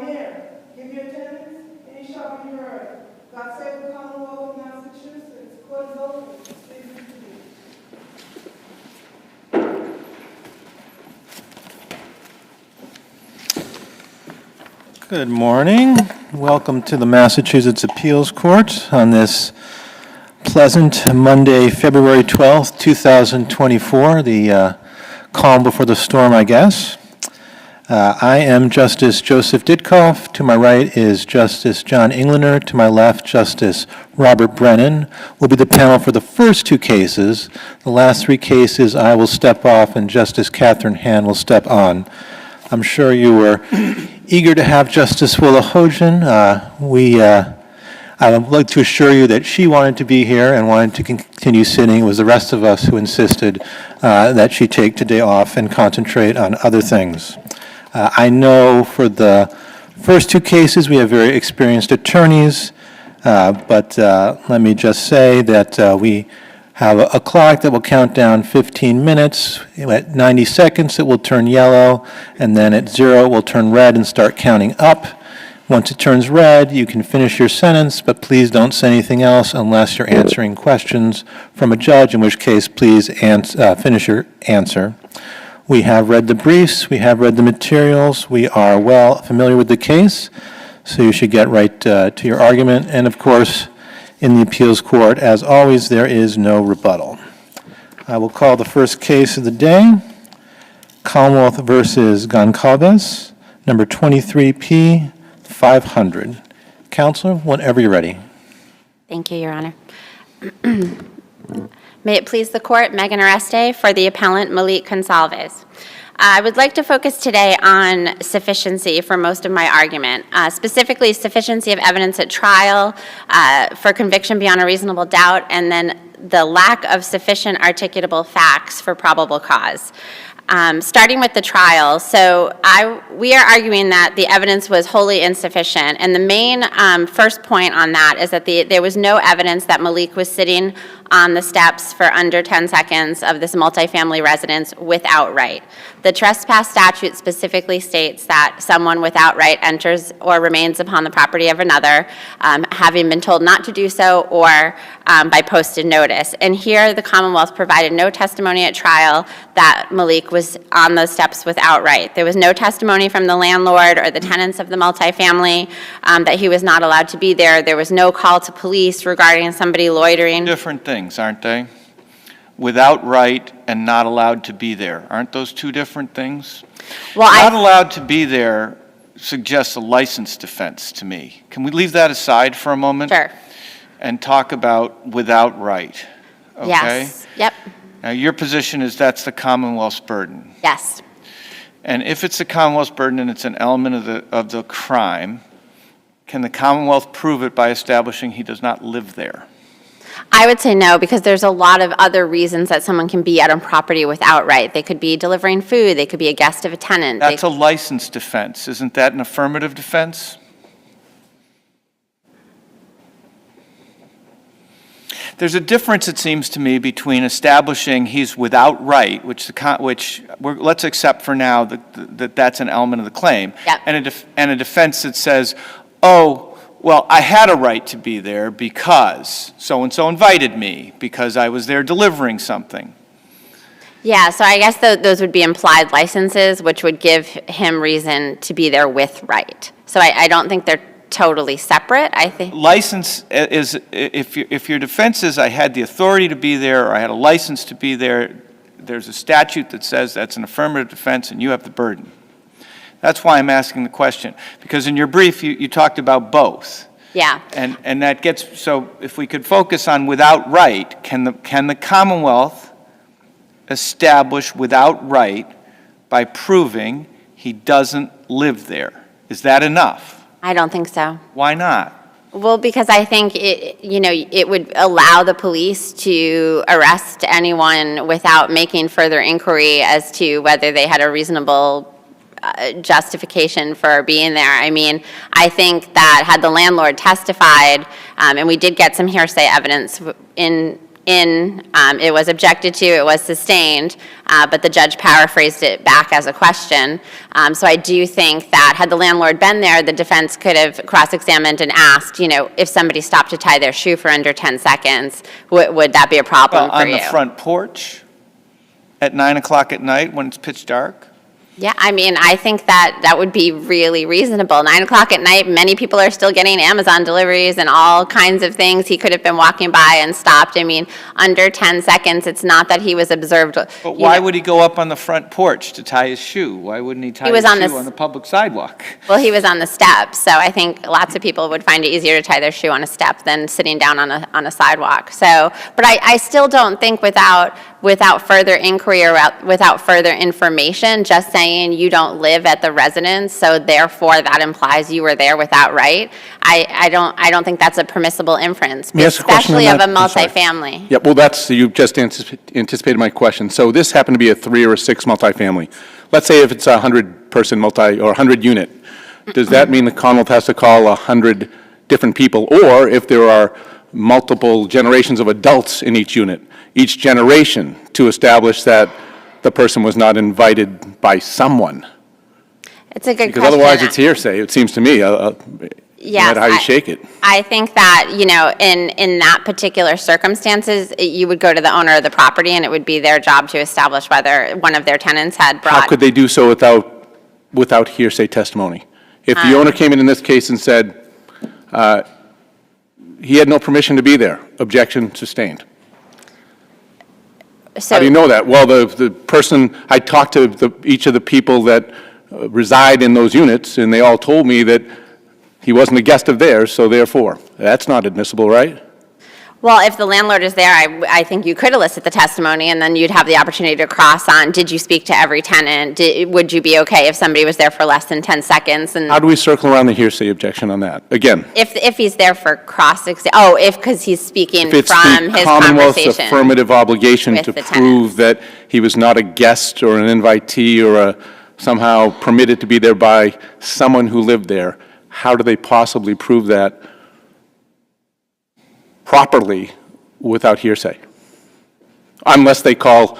here. Give your attendance, and you shall be heard. God save the Commonwealth of Massachusetts. Court is open. Please be seated. Good morning. Welcome to the Massachusetts Appeals Court on this pleasant Monday, February 12th, 2024, the calm before the storm, I guess. I am Justice Joseph Ditkoff. To my right is Justice John Englander. To my left, Justice Robert Brennan will be the panel for the first two cases. The last three cases, I will step off and Justice Catherine Hand will step on. I'm sure you were eager to have Justice Willa Hojan. I would like to assure you that she wanted to be here and wanted to continue sitting. It was the rest of us who insisted that she take today off and concentrate on other things. I know for the first two cases we have very experienced attorneys, but let me just say that we have a clock that will count down 15 minutes. At 90 seconds, it will turn yellow, and then at 0, it will turn red and start counting up. Once it turns red, you can finish your sentence, but please don't say anything else unless you're answering questions from a judge, in which case, please finish your answer. We have read the briefs, we have read the materials, we are well familiar with the case, so you should get right to your argument, and of course, in the appeals court, as always, there is no rebuttal. I will call the first case of the day, Commonwealth versus Goncalves, number 23P 500. Counselor, whenever you're ready. Thank you, Your Honor. May it please the court, Megan Oreste for the appellant Malik Goncalves. I would like to focus today on sufficiency for most of my argument, specifically sufficiency of evidence at trial for conviction beyond a reasonable doubt, and then the lack of sufficient articulable facts for probable cause. Starting with the trial, we are arguing that the evidence was wholly insufficient, and the main first point on that is that there was no evidence that Malik was sitting on the steps for under 10 seconds of this multifamily residence without right. The trespass statute specifically states that someone without right enters or remains upon the property of another, having been told not to do so or by posted notice. And here the Commonwealth provided no testimony at trial that Malik was on those steps without right. There was no testimony from the landlord or the tenants of the multifamily that he was not allowed to be there. There was no call to police regarding somebody loitering. Different things, aren't they? Without right and not allowed to be there. Aren't those two different things? Well, not allowed to be there suggests a license defense to me. Can we leave that aside for a moment? Sure. And talk about without right, okay? Yes, yep. Now, your position is that's the Commonwealth's burden. Yes. And if it's the Commonwealth's burden and it's an element of the crime, can the Commonwealth prove it by establishing he does not live there? I would say no, because there's a lot of other reasons that someone can be at a property without right. They could be delivering food. They could be a guest of a tenant. That's a license defense. Isn't that an affirmative defense? There's a difference, it seems to me, between establishing he's without right, which let's accept for now that that's an element of the claim, yep, and a defense that says, oh, well, I had a right to be there because so-and-so invited me, because I was there delivering something. Yeah, so I guess those would be implied licenses, which would give him reason to be there with right. So I don't think they're totally separate, I think. License is, if your defense is I had the authority to be there or I had a license to be there, there's a statute that says that's an affirmative defense and you have the burden. That's why I'm asking the question, because in your brief you talked about both. Yeah. And that gets, so if we could focus on without right, can the Commonwealth establish without right by proving he doesn't live there? Is that enough? I don't think so. Why not? Well, because I think it would allow the police to arrest anyone without making further inquiry as to whether they had a reasonable justification for being there. I mean, I think that had the landlord testified, and we did get some hearsay evidence in in, it was objected to, it was sustained, but the judge paraphrased it back as a question. So I do think that had the landlord been there, the defense could have cross-examined and asked, you know, if somebody stopped to tie their shoe for under 10 seconds, would that be a problem for you? On the front porch at 9 o'clock at night when it's pitch dark? Yeah, I mean, I think that would be really reasonable. 9 o'clock at night, many people are still getting Amazon deliveries and all kinds of things. He could have been walking by and stopped. I mean, under 10 seconds, it's not that he was observed. But why would he go up on the front porch to tie his shoe? Why wouldn't he tie his shoe on the public sidewalk? Well, he was on the steps, so I think lots of people would find it easier to tie their shoe on a step than sitting down on a sidewalk. So, but I still don't think without further inquiry or without further information, just saying you don't live at the residence, so therefore that implies you were there without right. I don't think that's a permissible inference, especially of a multifamily. Yeah, well, you just anticipated my question. So this happened to be a 3 or a 6 multifamily. Let's say if it's a 100-person or 100-unit, does that mean the Commonwealth has to call 100 different people? Or if there are multiple generations of adults in each unit, each generation, to establish that the person was not invited by someone? It's a good question. Because otherwise it's hearsay, it seems to me, no matter how you shake it. I think that, you know, in that particular circumstances, you would go to the owner of the property and it would be their job to establish whether one of their tenants had brought. How could they do so without hearsay testimony? If the owner came in this case and said he had no permission to be there, objection sustained. So, how do you know that? Well, the person, I talked to each of the people that reside in those units, and they all told me that he wasn't a guest of theirs, so therefore, that's not admissible, right? well, if the landlord is there, I think you could elicit the testimony, and then you'd have the opportunity to cross on, did you speak to every tenant? Would you be okay if somebody was there for less than 10 seconds? And how do we circle around the hearsay objection on that? Again, if he's there for because he's speaking if it's from the his Commonwealth's conversation. affirmative obligation with to the prove that he was not a guest or an invitee or somehow permitted to be there by someone who lived there, how do they possibly prove that properly without hearsay? Unless they call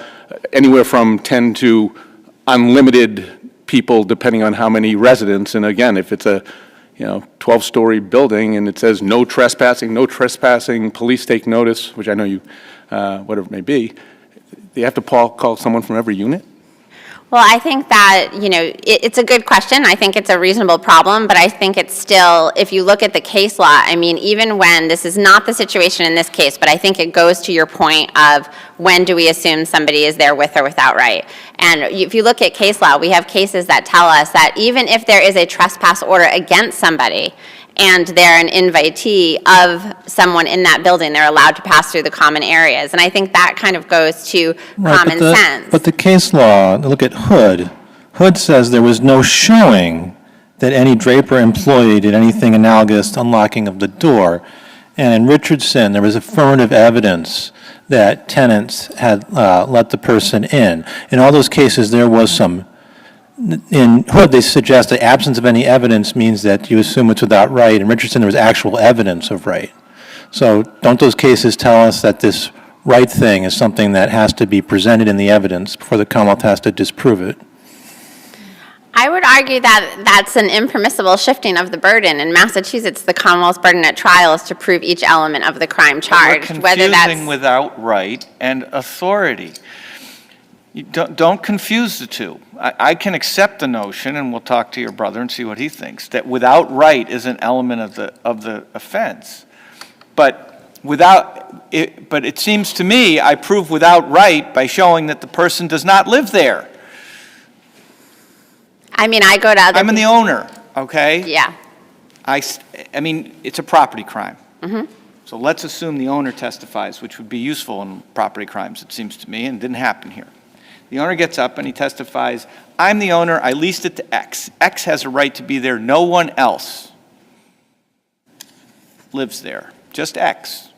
anywhere from 10 to unlimited people, depending on how many residents. And again, if it's a 12-story building and it says no trespassing, police take notice, which I know you, whatever it may be, they have to call someone from every unit? Well, I think that, it's a good question. I think it's a reasonable problem, but I think it's still, if you look at the case law, I mean, even when, this is not the situation in this case, but I think it goes to your point of when do we assume somebody is there with or without right. And if you look at case law, we have cases that tell us that even if there is a trespass order against somebody, and they're an invitee of someone in that building, they're allowed to pass through the common areas. And I think that kind of goes to common sense. But the case law, look at Hood. Hood says there was no showing that any Draper employee did anything analogous to unlocking of the door. And in Richardson, there was affirmative evidence that tenants had let the person in. In all those cases, there was some. In Hood, they suggest the absence of any evidence means that you assume it's without right. In Richardson, there was actual evidence of right. So don't those cases tell us that this right thing is something that has to be presented in the evidence before the Commonwealth has to disprove it? I would argue that that's an impermissible shifting of the burden. In Massachusetts, the Commonwealth's burden at trial is to prove each element of the crime charged, whether that's without right and authority. You don't confuse the two. I can accept the notion, and we'll talk to your brother and see what he thinks, that without right is an element of the offense. But it seems to me I prove without right by showing that the person does not live there. I mean, I go to other. I'm the owner, okay? Yeah. I mean, it's a property crime. Mm-hmm. So let's assume the owner testifies, which would be useful in property crimes, it seems to me, and didn't happen here. The owner gets up and he testifies, I'm the owner, I leased it to X. X has a right to be there, no one else lives there, just X.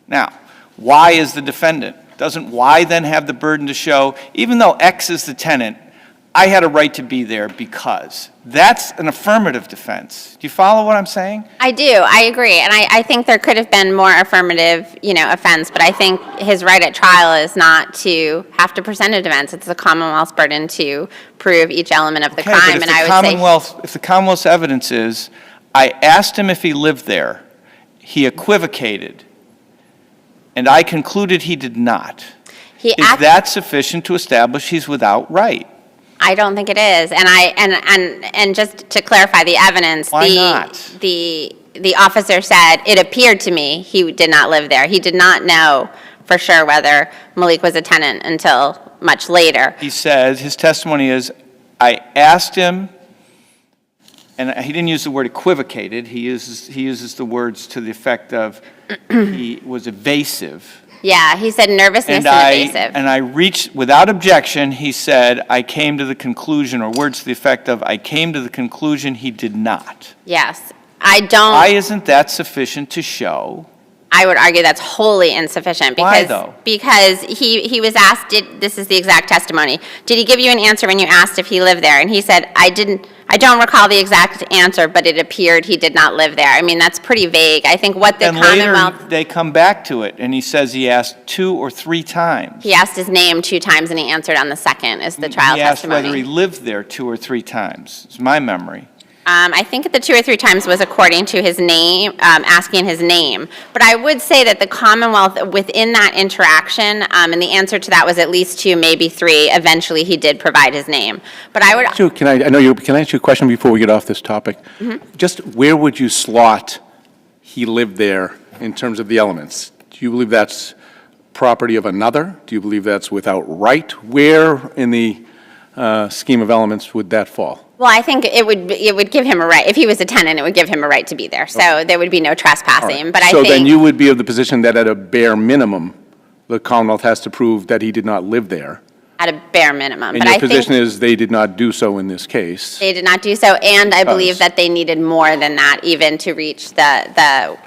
Now, Y is the defendant. Doesn't Y then have the burden to show, even though X is the tenant, I had a right to be there because. That's an affirmative defense. Do you follow what I'm saying? I do, I agree, and I think there could have been more affirmative, offense, but I think his right at trial is not to have to present a defense. It's the Commonwealth's burden to prove each element of the Okay, crime, but and I would say... if the Commonwealth's evidence is, I asked him if he lived there, he equivocated, and I concluded he did not. Is that sufficient to establish he's without right? I don't think it is, and just to clarify the evidence, Why not? the officer said, it appeared to me he did not live there. He did not know for sure whether Malik was a tenant until much later. He says, his testimony is, I asked him, and he didn't use the word equivocated, he uses the words to the effect of, he was evasive. Yeah, he said nervousness and evasive. And I reached, without objection, he said, I came to the conclusion, or words to the effect of, I came to the conclusion he did not. Yes, I don't... Why isn't that sufficient to show? I would argue that's wholly insufficient. Why, though? Because he was asked, this is the exact testimony, did he give you an answer when you asked if he lived there? And he said, I don't recall the exact answer, but it appeared he did not live there. I mean, that's pretty vague. I think what the Commonwealth... And later, they come back to it, and he says he asked 2 or 3 times. He asked his name 2 times, and he answered on the second, is the trial testimony. He asked whether he lived there 2 or 3 times. It's my memory. I think the 2 or 3 times was according to his name, asking his name. But I would say that the Commonwealth, within that interaction, and the answer to that was at least 2, maybe 3, eventually he did provide his name. But I would... Can I ask you a question before we get off this topic? Mm-hmm. Just where would you slot he lived there in terms of the elements? Do you believe that's property of another? Do you believe that's without right? Where in the scheme of elements would that fall? Well, I think it would give him a right. If he was a tenant, it would give him a right to be there. So there would be no trespassing. Right. But so then you would be of the position that at a bare minimum, the Commonwealth has to prove that he did not live there. At a bare minimum. And your position is they did not do so in this case. They did not do so, and I believe that they needed more than that even to reach the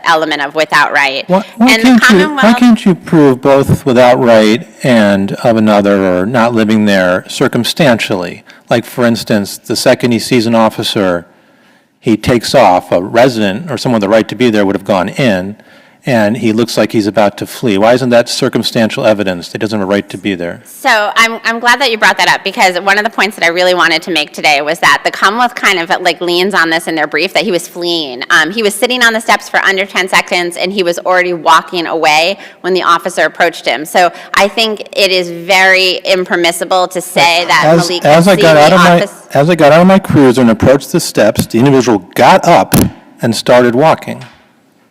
element of without right. Why can't you prove both without right and of another or not living there circumstantially? Like, for instance, the second he sees an officer, he takes off. A resident or someone with the right to be there would have gone in, and he looks like he's about to flee. Why isn't that circumstantial evidence that he doesn't have a right to be there? So I'm glad that you brought that up, because one of the points that I really wanted to make today was that the Commonwealth kind of leans on this in their brief, that he was fleeing. He was sitting on the steps for under 10 seconds, and he was already walking away when the officer approached him. So I think it is very impermissible to say that Malik had seen the officer. As I got out of my cruiser and approached the steps, the individual got up and started walking.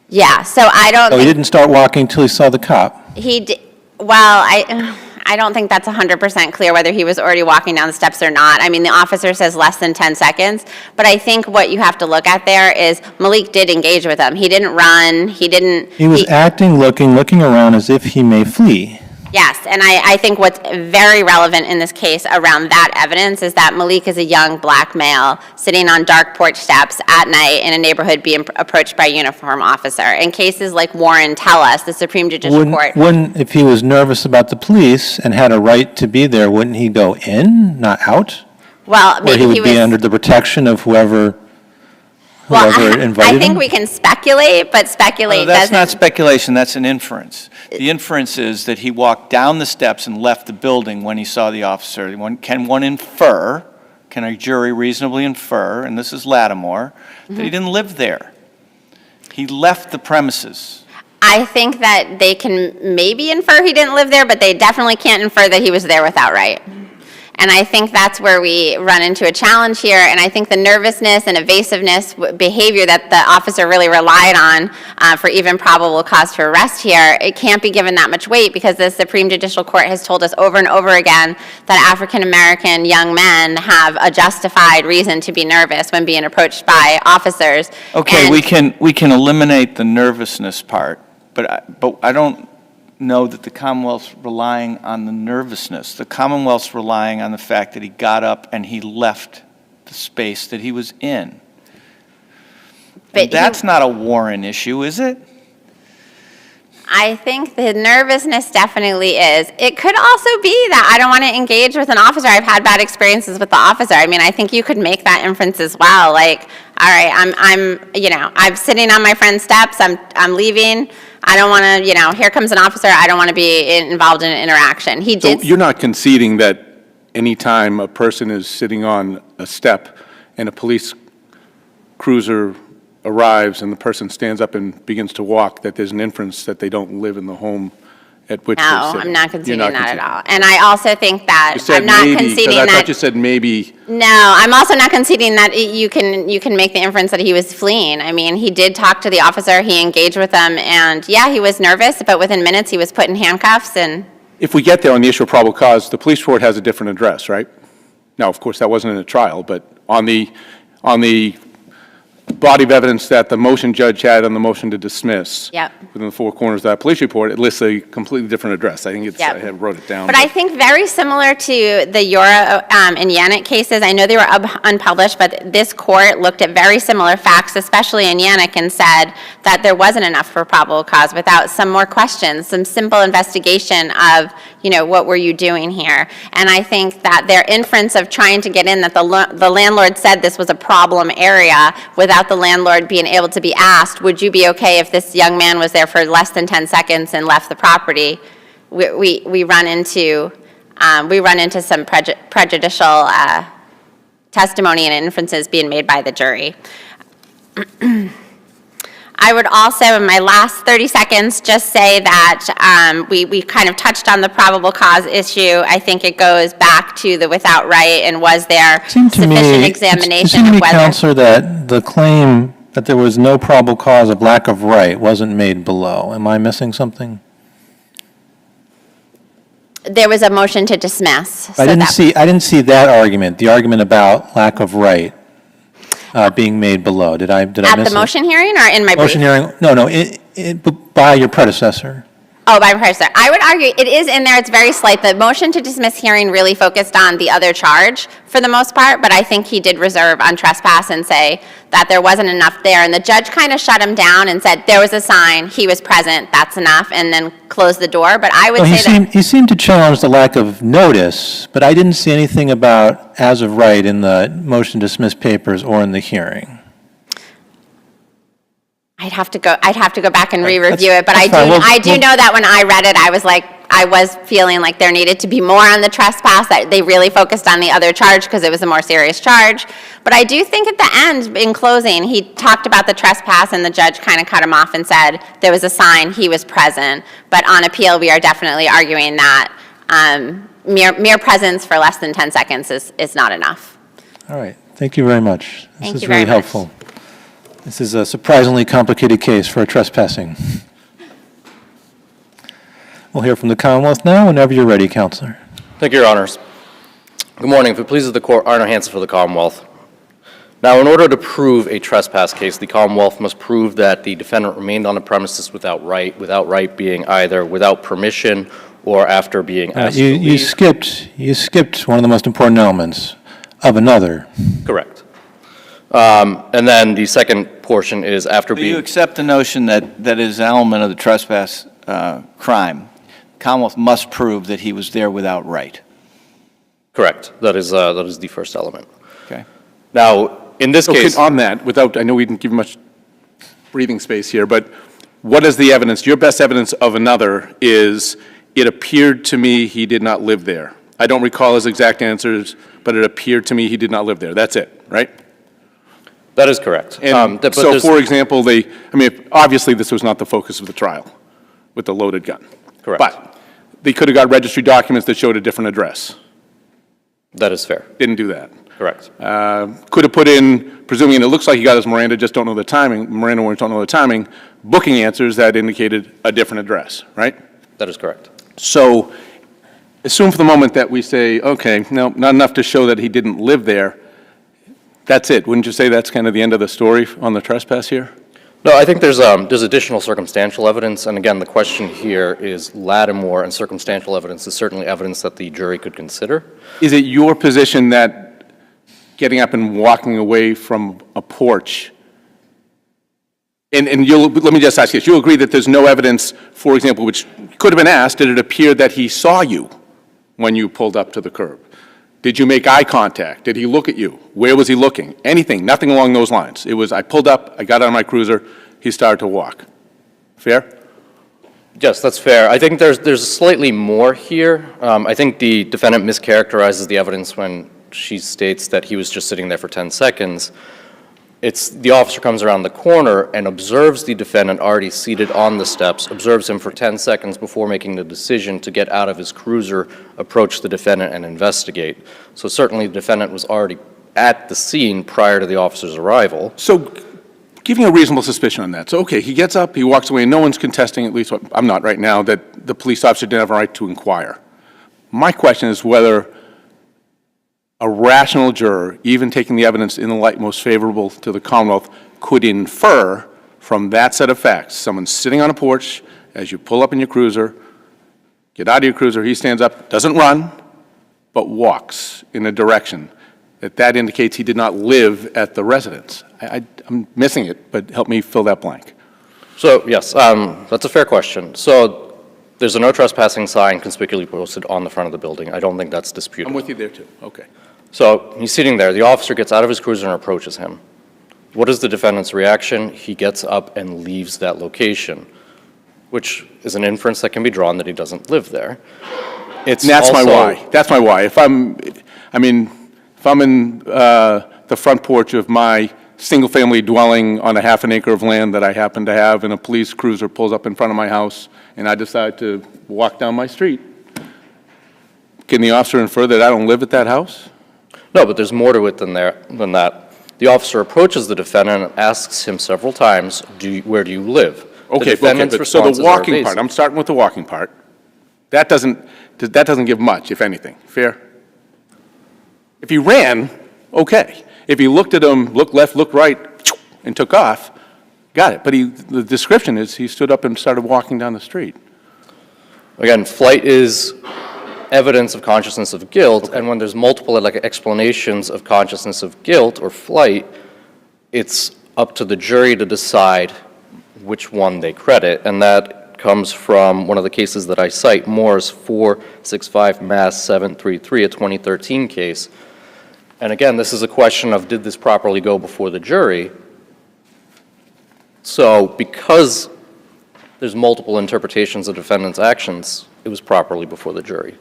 Yeah, so I don't So he didn't start walking until he saw the cop. He did, well, I don't think that's 100% clear whether he was already walking down the steps or not. I mean, the officer says less than 10 seconds, but I think what you have to look at there is Malik did engage with him. He didn't run, he didn't... He was acting, looking around as if he may flee. Yes, and I think what's very relevant in this case around that evidence is that Malik is a young black male sitting on dark porch steps at night in a neighborhood being approached by a uniformed officer. In cases like Warren tell us, the Supreme Judicial Court... Wouldn't, if he was nervous about the police and had a right to be there, wouldn't he go in, not out? Well, maybe he would be under the protection of whoever invited I think him? we can speculate, but speculate That's doesn't... not speculation, that's an inference. The inference is that he walked down the steps and left the building when he saw the officer. Can one infer, can a jury reasonably infer, and this is Lattimore, that he didn't live there? He left the premises. I think that they can maybe infer he didn't live there, but they definitely can't infer that he was there without right. And I think that's where we run into a challenge here, and I think the nervousness and evasiveness behavior that the officer really relied on for even probable cause to arrest here, it can't be given that much weight, because the Supreme Judicial Court has told us over and over again that African-American young men have a justified reason to be nervous when being approached by officers. Okay, we can eliminate the nervousness part, but I don't know that the Commonwealth's relying on the nervousness. The Commonwealth's relying on the fact that he got up and he left the space that he was in. But that's not a Warren issue, is it? I think the nervousness definitely is. It could also be that I don't want to engage with an officer. I've had bad experiences with the officer. I mean, I think you could make that inference as well. Like, all right, I'm sitting on my friend's steps. I'm leaving. I don't want to, here comes an officer. I don't want to be involved in an interaction. He So did. you're not conceding that anytime a person is sitting on a step and a police cruiser arrives and the person stands up and begins to walk, that there's an inference that they don't live in the home at which they're No, sitting? I'm not conceding You're not that at conceding. all. And I also think that You said I'm not maybe, conceding because I thought that. you said maybe. No, I'm also not conceding that you can make the inference that he was fleeing. I mean, he did talk to the officer, he engaged with them, and yeah, he was nervous, but within minutes he was put in handcuffs and. If we get there on the issue of probable cause, the police report has a different address, right? Now, of course, that wasn't in a trial, but on the body of evidence that the motion judge had on the motion to dismiss. Yep. Within the four corners of that police report, it lists a completely different address. I think it's, Yep. I had wrote it down. But I think very similar to the Yora and Yannick cases, I know they were unpublished, but this court looked at very similar facts, especially in Yannick, and said that there wasn't enough for probable cause without some more questions, some simple investigation of, what were you doing here? And I think that their inference of trying to get in, that the landlord said this was a problem area without the landlord being able to be asked, would you be okay if this young man was there for less than 10 seconds and left the property? We run into some prejudicial testimony and inferences being made by the jury. I would also, in my last 30 seconds, just say that we kind of touched on the probable cause issue. I think it goes back to the without right and was there sufficient examination It seemed to me, of whether. Counselor, that the claim that there was no probable cause of lack of right wasn't made below. Am I missing something? There was a motion to dismiss. I didn't see that argument, the argument about lack of right being made below. Did I miss it? At the motion hearing or in my brief? Motion hearing, no, by your predecessor. Oh, by predecessor. I would argue it is in there. It's very slight. The motion to dismiss hearing really focused on the other charge for the most part, but I think he did reserve on trespass and say that there wasn't enough there. And the judge kind of shut him down and said, there was a sign, he was present, that's enough, and then closed the door. But I would say that. He seemed to challenge the lack of notice, but I didn't see anything about as of right in the motion to dismiss papers or in the hearing. I'd have to go back and re-review That's- it, but that's fine. I do know that when I read it, I was feeling like there needed to be more on the trespass, that they really focused on the other charge because it was a more serious charge. But I do think at the end, in closing, he talked about the trespass and the judge kind of cut him off and said there was a sign, he was present. But on appeal, we are definitely arguing that mere presence for less than 10 seconds is not enough. All right, thank you very much. Thank This you is really very much. helpful. This is a surprisingly complicated case for a trespassing. We'll hear from the Commonwealth now, whenever you're ready, Counselor. Thank you, Your Honors. Good morning. If it pleases the Court, Arno Hansen for the Commonwealth. Now, in order to prove a trespass case, the Commonwealth must prove that the defendant remained on the premises without right being either without permission or after being asked to leave. You skipped one of the most important elements, of another. Correct. And then the second portion is after Do you being... accept the notion that is an element of the trespass crime? Commonwealth must prove that he was there without right. Correct. That is the first element. Okay. Now, in this Okay, case... on that, I know we didn't give much breathing space here, but what is the evidence? Your best evidence of another is, it appeared to me he did not live there. I don't recall his exact answers, but it appeared to me he did not live there. That's it, right? That is correct. And But so, there's- for example, obviously this was not the focus of the trial with the loaded gun. Correct. But they could have got registry documents that showed a different address. That is fair. Didn't do that. Correct. Could have put in, presuming it looks like he got his Miranda, just don't know the timing, Miranda warrants don't know the timing, booking answers that indicated a different address, right? That is correct. So assume for the moment that we say, okay, no, not enough to show that he didn't live there. That's it. Wouldn't you say that's kind of the end of the story on the trespass here? No, I think there's additional circumstantial evidence, and again, the question here is Lattimore, and circumstantial evidence is certainly evidence that the jury could consider. Is it your position that getting up and walking away from a porch And let me just ask you this. You'll agree that there's no evidence, for example, which could have been asked, did it appear that he saw you when you pulled up to the curb? Did you make eye contact? Did he look at you? Where was he looking? Anything, nothing along those lines. It was, I pulled up, I got out of my cruiser, he started to walk. Fair? Yes, that's fair. I think there's slightly more here. I think the defendant mischaracterizes the evidence when she states that he was just sitting there for 10 seconds. It's the officer comes around the corner and observes the defendant already seated on the steps, observes him for 10 seconds before making the decision to get out of his cruiser, approach the defendant, and investigate. So certainly the defendant was already at the scene prior to the officer's arrival. So giving a reasonable suspicion on that. So, okay, he gets up, he walks away, and no one's contesting, at least what I'm not right now, that the police officer didn't have a right to inquire. My question is whether a rational juror, even taking the evidence in the light most favorable to the Commonwealth, could infer from that set of facts, someone sitting on a porch as you pull up in your cruiser, get out of your cruiser, he stands up, doesn't run, but walks in a direction, that indicates he did not live at the residence. I'm missing it, but help me fill that blank. So, yes, that's a fair question. So there's a no trespassing sign conspicuously posted on the front of the building. I don't think that's disputed. I'm with you there, too. Okay. So he's sitting there. The officer gets out of his cruiser and approaches him. What is the defendant's reaction? He gets up and leaves that location, which is an inference that can be drawn that he doesn't live there. And that's my why. That's my why. If I'm in the front porch of my single-family dwelling on a half an acre of land that I happen to have, and a police cruiser pulls up in front of my house, and I decide to walk down my street, can the officer infer that I don't live at that house? No, but there's more to it than that. The officer approaches the defendant and asks him several times, where do you live? Okay, so the walking part, I'm starting with the walking part. That doesn't give much, if anything. Fair? If he ran, okay. If he looked at him, looked left, looked right, and took off, got it. But the description is he stood up and started walking down the street. Again, flight is evidence of consciousness of guilt, and when there's multiple explanations of consciousness of guilt or flight, it's up to the jury to decide which one they credit, and that comes from one of the cases that I cite, Moore's 465 Mass 733, a 2013 case. And again, this is a question of did this properly go before the jury? So because there's multiple interpretations of defendant's actions, it was properly before the jury.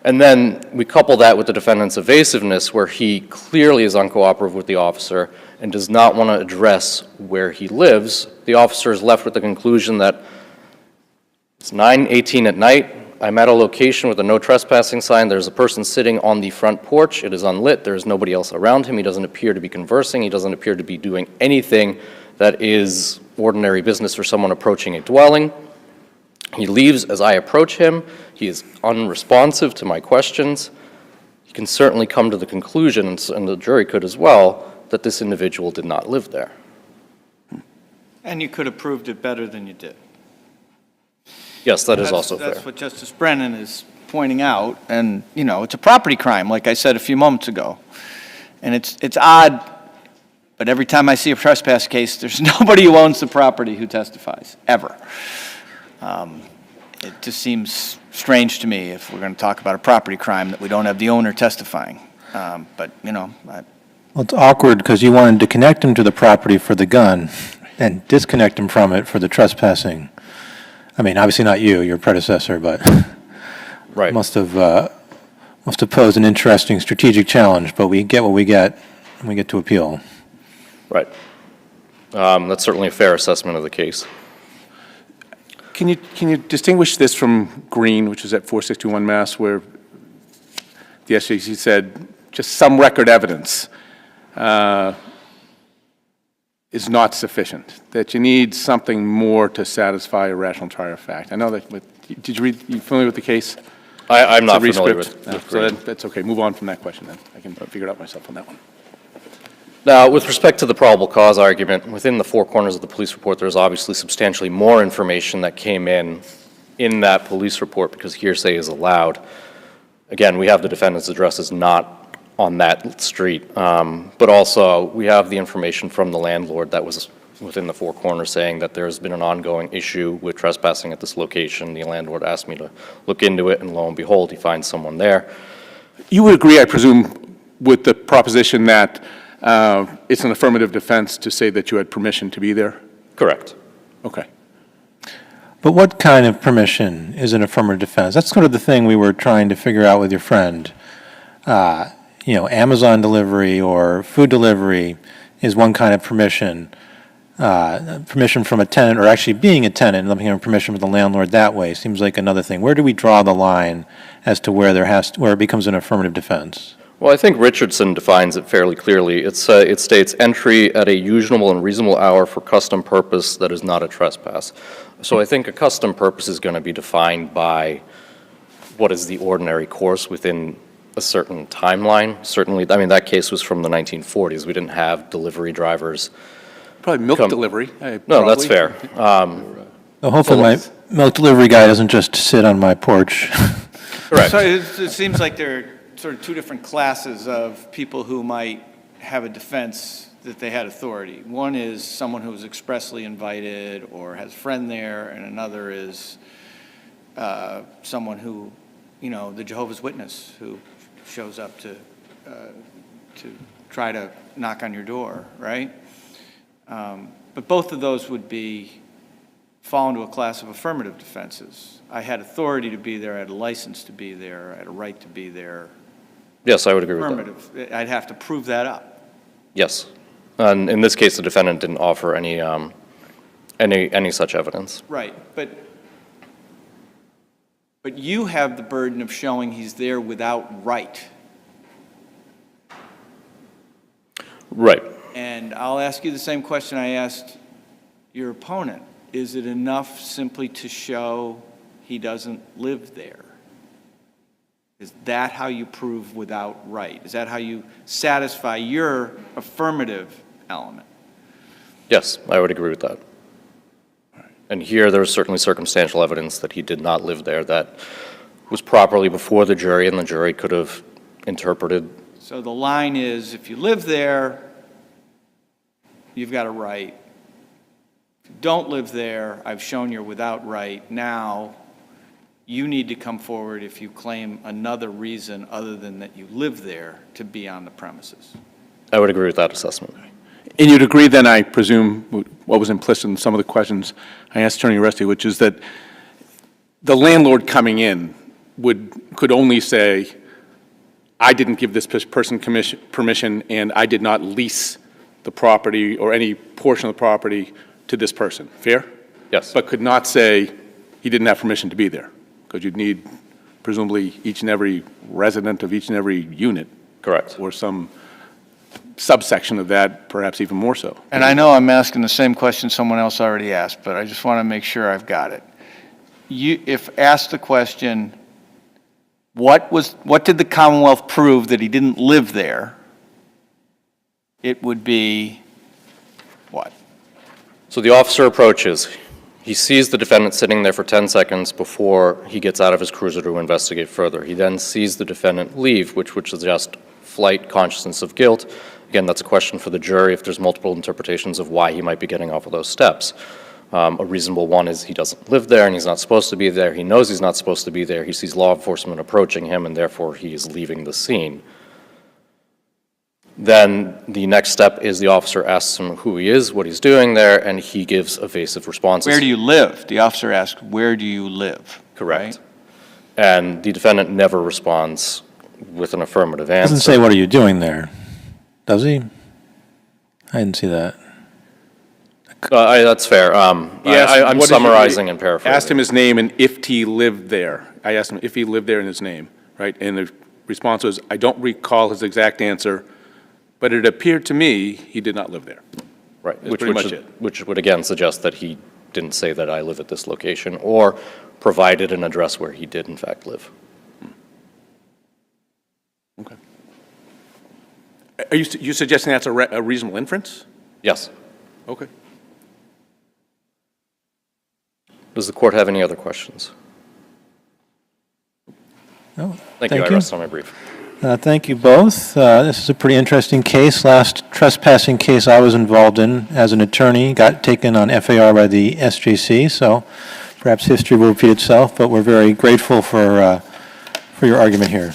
And then we couple that with the defendant's evasiveness, where he clearly is uncooperative with the officer and does not want to address where he lives. The officer is left with the conclusion that it's 9:18 at night. I'm at a location with a no trespassing sign. There's a person sitting on the front porch. It is unlit. There is nobody else around him. He doesn't appear to be conversing. He doesn't appear to be doing anything that is ordinary business for someone approaching a dwelling. He leaves as I approach him. He is unresponsive to my questions. He can certainly come to the conclusion, and the jury could as well, that this individual did not live there. And you could have proved it better than you did. Yes, that is also fair. That's what Justice Brennan is pointing out, and, it's a property crime, like I said a few moments ago. And it's odd, but every time I see a trespass case, there's nobody who owns the property who testifies, ever. It just seems strange to me if we're going to talk about a property crime that we don't have the owner testifying. But. Well, it's awkward because you wanted to connect him to the property for the gun and disconnect him from it for the trespassing. I mean, obviously not you, your predecessor, but Right. must have posed an interesting strategic challenge, but we get what we get, and we get to appeal. Right. That's certainly a fair assessment of the case. Can you distinguish this from Green, which is at 461 Mass, where the SJC said just some record evidence is not sufficient, that you need something more to satisfy a rational trier of fact? I know that, did you read, you familiar with the case? I'm not It's a familiar rescript. with So Green. that's okay. Move on from that question then. I can figure it out myself on that one. Now, with respect to the probable cause argument, within the four corners of the police report, there's obviously substantially more information that came in that police report because hearsay is allowed. Again, we have the defendant's address is not on that street, but also we have the information from the landlord that was within the four corners saying that there's been an ongoing issue with trespassing at this location. The landlord asked me to look into it, and lo and behold, he finds someone there. You would agree, I presume, with the proposition that it's an affirmative defense to say that you had permission to be there? Correct. Okay. But what kind of permission is an affirmative defense? That's sort of the thing we were trying to figure out with your friend. Amazon delivery or food delivery is one kind of permission. Permission from a tenant, or actually being a tenant and looking for permission from the landlord that way seems like another thing. Where do we draw the line as to where where it becomes an affirmative defense? Well, I think Richardson defines it fairly clearly. It states entry at a usual and reasonable hour for custom purpose that is not a trespass. So I think a custom purpose is going to be defined by what is the ordinary course within a certain timeline. Certainly, I mean, that case was from the 1940s. We didn't have delivery drivers. Probably milk delivery. No, that's fair. Well, hopefully my milk delivery guy doesn't just sit on my porch. Correct. So it seems like there are sort of two different classes of people who might have a defense that they had authority. One is someone who was expressly invited or has a friend there, and another is someone who, the Jehovah's Witness, who shows up to try to knock on your door, right? But both of those would fall into a class of affirmative defenses. I had authority to be there, I had a license to be there, I had a right to be there. Yes, I would agree with that. Affirmative. I'd have to prove that up. Yes. And in this case, the defendant didn't offer any such evidence. Right, but you have the burden of showing he's there without right. Right. And I'll ask you the same question I asked your opponent. Is it enough simply to show he doesn't live there? Is that how you prove without right? Is that how you satisfy your affirmative element? Yes, I would agree with that. And here, there was certainly circumstantial evidence that he did not live there that was properly before the jury, and the jury could have interpreted. So the line is, if you live there, you've got a right. If you don't live there, I've shown you're without right. Now, you need to come forward if you claim another reason other than that you live there to be on the premises. I would agree with that assessment. And you'd agree then, I presume, what was implicit in some of the questions I asked Attorney Oreste, which is that the landlord coming in could only say, I didn't give this person permission and I did not lease the property or any portion of the property to this person. Fair? Yes. But could not say he didn't have permission to be there, because you'd need presumably each and every resident of each and every unit. Correct. Or some subsection of that, perhaps even more so. And I know I'm asking the same question someone else already asked, but I just want to make sure I've got it. If asked the question, what did the Commonwealth prove that he didn't live there? It would be what? So the officer approaches. He sees the defendant sitting there for 10 seconds before he gets out of his cruiser to investigate further. He then sees the defendant leave, which would suggest flight, consciousness of guilt. Again, that's a question for the jury if there's multiple interpretations of why he might be getting off of those steps. A reasonable one is he doesn't live there and he's not supposed to be there. He knows he's not supposed to be there. He sees law enforcement approaching him and therefore he is leaving the scene. Then the next step is the officer asks him who he is, what he's doing there, and he gives evasive responses. Where do you live? The officer asks, where do you live? Correct. Right? And the defendant never responds with an affirmative answer. Doesn't say, what are you doing there? Does he? I didn't see that. That's fair. I'm summarizing and paraphrasing. Asked him his name and if he lived there. I asked him if he lived there in his name, right? And the response was, I don't recall his exact answer, but it appeared to me he did not live there. Right, Which would again suggest that he didn't say that I live at this location or provided an address where he did in fact live. Okay. Are you suggesting that's a reasonable inference? Yes. Okay. Does the court have any other questions? No. Thank you. I rest on my brief. Thank you both. This is a pretty interesting case. Last trespassing case I was involved in as an attorney got taken on FAR by the SJC, so perhaps history will repeat itself, but we're very grateful for your argument here.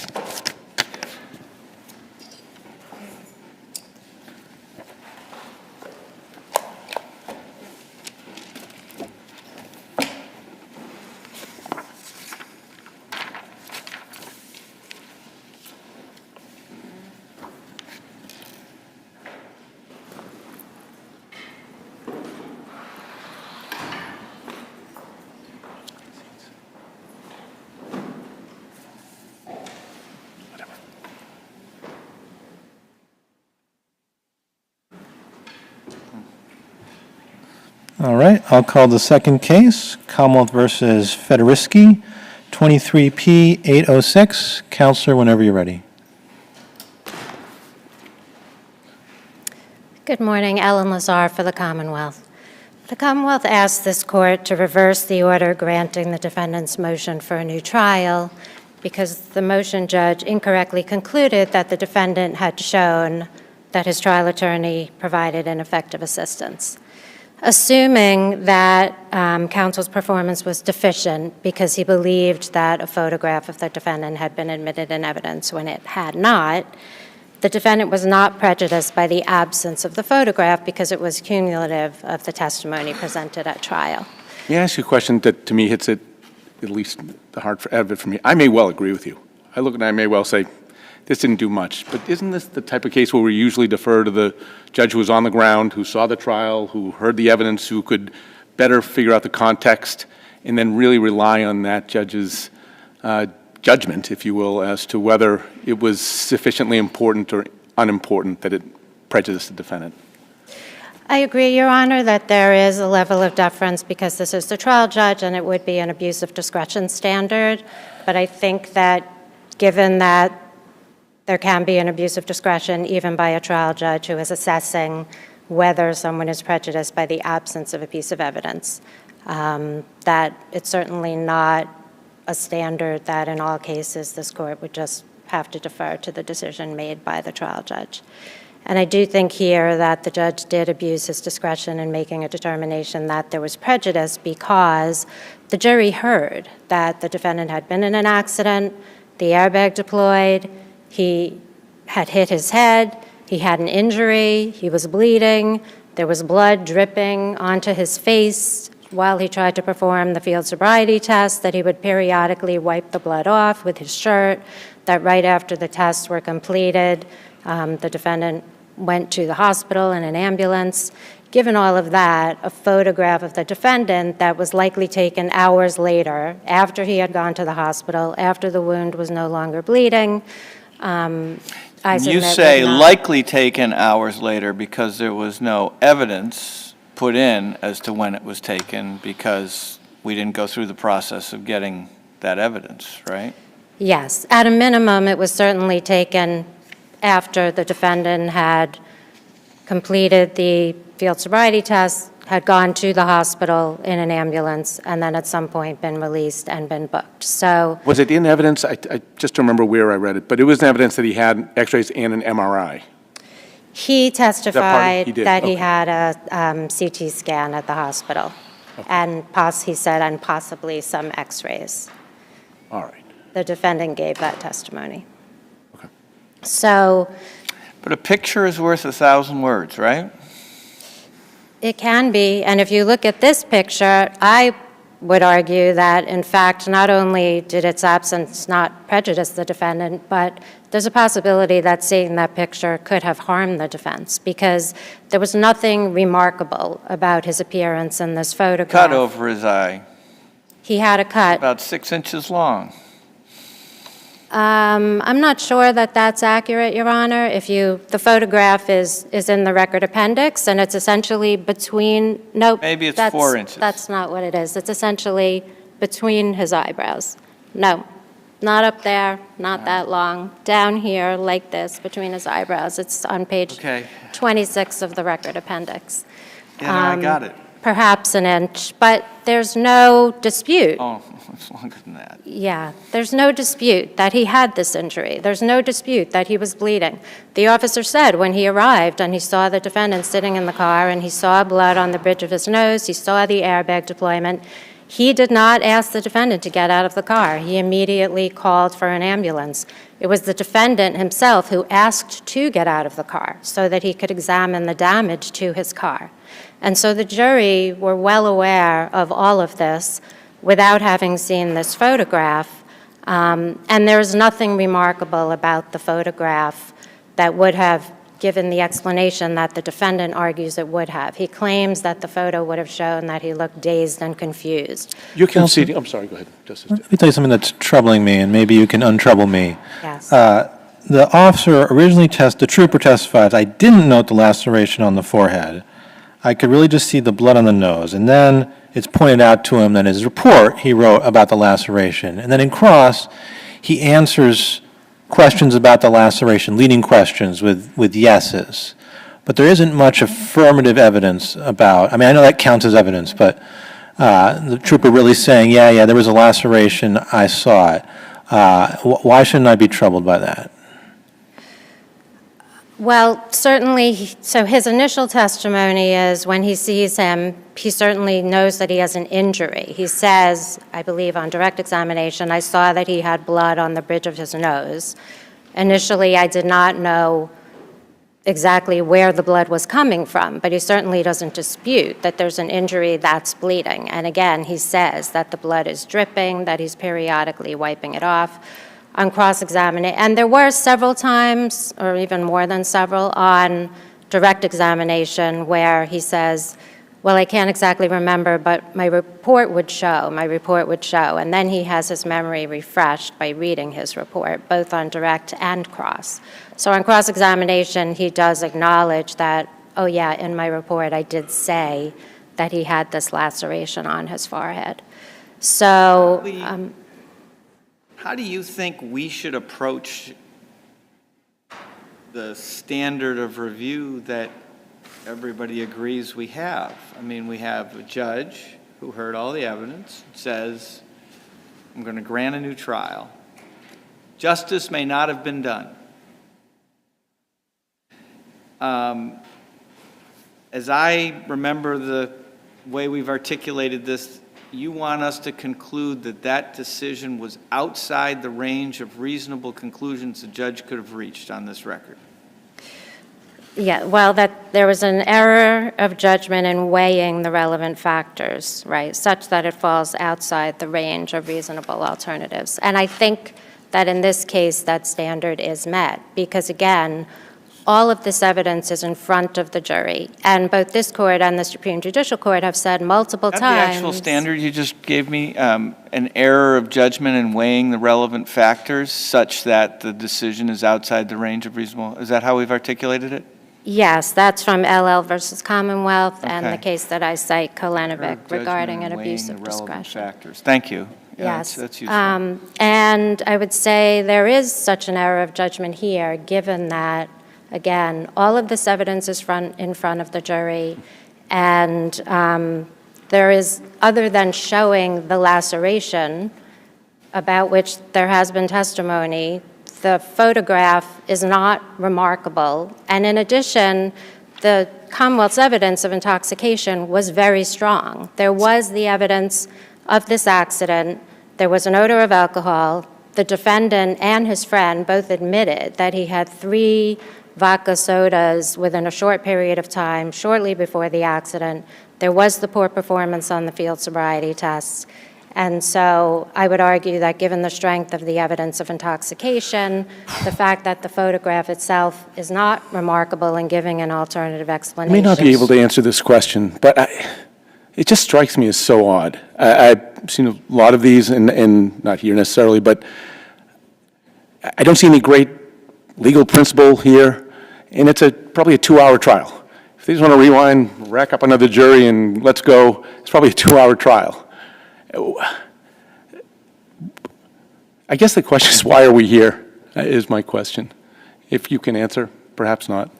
All right, I'll call the second case, Commonwealth versus Federiski, 23P 806. Counselor, whenever you're ready. Good morning, Ellen Lazar for the Commonwealth. The Commonwealth asked this court to reverse the order granting the defendant's motion for a new trial because the motion judge incorrectly concluded that the defendant had shown that his trial attorney provided ineffective assistance. Assuming that counsel's performance was deficient because he believed that a photograph of the defendant had been admitted in evidence when it had not, the defendant was not prejudiced by the absence of the photograph because it was cumulative of the testimony presented at trial. May I ask you a question that to me hits it, at least the heart of it for me? I may well agree with you. I look and I may well say, this didn't do much, but isn't this the type of case where we usually defer to the judge who was on the ground, who saw the trial, who heard the evidence, who could better figure out the context, and then really rely on that judge's judgment, if you will, as to whether it was sufficiently important or unimportant that it prejudiced the defendant? I agree, Your Honor, that there is a level of deference because this is the trial judge and it would be an abuse of discretion standard, but I think that given that there can be an abuse of discretion even by a trial judge who is assessing whether someone is prejudiced by the absence of a piece of evidence, that it's certainly not a standard that in all cases this court would just have to defer to the decision made by the trial judge. And I do think here that the judge did abuse his discretion in making a determination that there was prejudice because the jury heard that the defendant had been in an accident, the airbag deployed, he had hit his head, he had an injury, he was bleeding, there was blood dripping onto his face while he tried to perform the field sobriety test, that he would periodically wipe the blood off with his shirt, that right after the tests were completed, the defendant went to the hospital in an ambulance. Given all of that, a photograph of the defendant that was likely taken hours later, after he had gone to the hospital, after the wound was no longer bleeding, You say likely taken hours later because there was no evidence put in as to when it was taken because we didn't go through the process of getting that evidence, right? Yes. At a minimum, it was certainly taken after the defendant had completed the field sobriety test, had gone to the hospital in an ambulance, and then at some point been released and been booked. So Was it in evidence? I just don't remember where I read it, but it was in evidence that he had x-rays and an MRI. he testified He did, that he okay. had a CT scan at the hospital, and he said, and possibly some x-rays. All right. The defendant gave that testimony. Okay. So But a picture is worth 1,000 words, right? it can be, and if you look at this picture, I would argue that, in fact, not only did its absence not prejudice the defendant, but there's a possibility that seeing that picture could have harmed the defense because there was nothing remarkable about his appearance in this photograph. Cut over his eye, He had a cut. about 6 inches long. I'm not sure that that's accurate, Your Honor. The photograph is in the record appendix, and it's essentially between, nope. Maybe it's that's- 4 inches. That's not what it is. It's essentially between his eyebrows. No, not up there, not that long. Down here, like this, between his eyebrows. It's on page Okay. 26 of the record appendix. Yeah, no, I got it. perhaps an inch, but there's no dispute. Oh, it's longer than that. Yeah, there's no dispute that he had this injury. There's no dispute that he was bleeding. The officer said when he arrived and he saw the defendant sitting in the car and he saw blood on the bridge of his nose, he saw the airbag deployment, he did not ask the defendant to get out of the car. He immediately called for an ambulance. It was the defendant himself who asked to get out of the car so that he could examine the damage to his car. And so the jury were well aware of all of this without having seen this photograph. And there's nothing remarkable about the photograph that would have given the explanation that the defendant argues it would have. He claims that the photo would have shown that he looked dazed and confused. You're conceding, I'm sorry, go ahead, Justice. Let me tell you something that's troubling me, and maybe you can untrouble me. Yes. The officer originally the trooper testified, I didn't note the laceration on the forehead. I could really just see the blood on the nose. And then it's pointed out to him that in his report he wrote about the laceration. And then in cross, he answers questions about the laceration, leading questions with yeses. But there isn't much affirmative evidence about, I mean, I know that counts as evidence, but the trooper really saying, yeah, there was a laceration, I saw it. Why shouldn't I be troubled by that? Well, certainly, so his initial testimony is when he sees him, he certainly knows that he has an injury. He says, I believe on direct examination, I saw that he had blood on the bridge of his nose. Initially, I did not know exactly where the blood was coming from, but he certainly doesn't dispute that there's an injury that's bleeding. And again, he says that the blood is dripping, that he's periodically wiping it off. On cross-examination, and there were several times, or even more than several, on direct examination where he says, well, I can't exactly remember, but my report would show, and then he has his memory refreshed by reading his report, both on direct and cross. So on cross-examination, he does acknowledge that, oh yeah, in my report I did say that he had this laceration on his forehead. So, How do you think we should approach the standard of review that everybody agrees we have? I mean, we have a judge who heard all the evidence, says, I'm going to grant a new trial. Justice may not have been done. As I remember the way we've articulated this, you want us to conclude that that decision was outside the range of reasonable conclusions the judge could have reached on this record? yeah, well, that there was an error of judgment in weighing the relevant factors, right, such that it falls outside the range of reasonable alternatives. And I think that in this case, that standard is met, because again, all of this evidence is in front of the jury. And both this court and the Supreme Judicial Court have said multiple times. Is that the actual standard you just gave me? An error of judgment in weighing the relevant factors such that the decision is outside the range of reasonable? Is that how we've articulated it? Yes, that's from LL versus Commonwealth and the Okay. case that I cite, Error Kolenovic, of regarding judgment an in weighing abuse the of relevant discretion. factors. Thank you. Yeah, Yes. that's useful. And I would say there is such an error of judgment here, given that, again, all of this evidence is in front of the jury, and there is, other than showing the laceration, about which there has been testimony, the photograph is not remarkable. And in addition, the Commonwealth's evidence of intoxication was very strong. There was the evidence of this accident. There was an odor of alcohol. The defendant and his friend both admitted that he had 3 vodka sodas within a short period of time, shortly before the accident. There was the poor performance on the field sobriety tests. And so I would argue that given the strength of the evidence of intoxication, the fact that the photograph itself is not remarkable in giving an alternative I explanation. may not be able to answer this question, but it just strikes me as so odd. I've seen a lot of these, and not here necessarily, but I don't see any great legal principle here, and it's probably a 2-hour trial. If they just want to rewind, rack up another jury, and let's go, it's probably a 2-hour trial. I guess the question is, why are we here, is my question. If you can answer, perhaps not.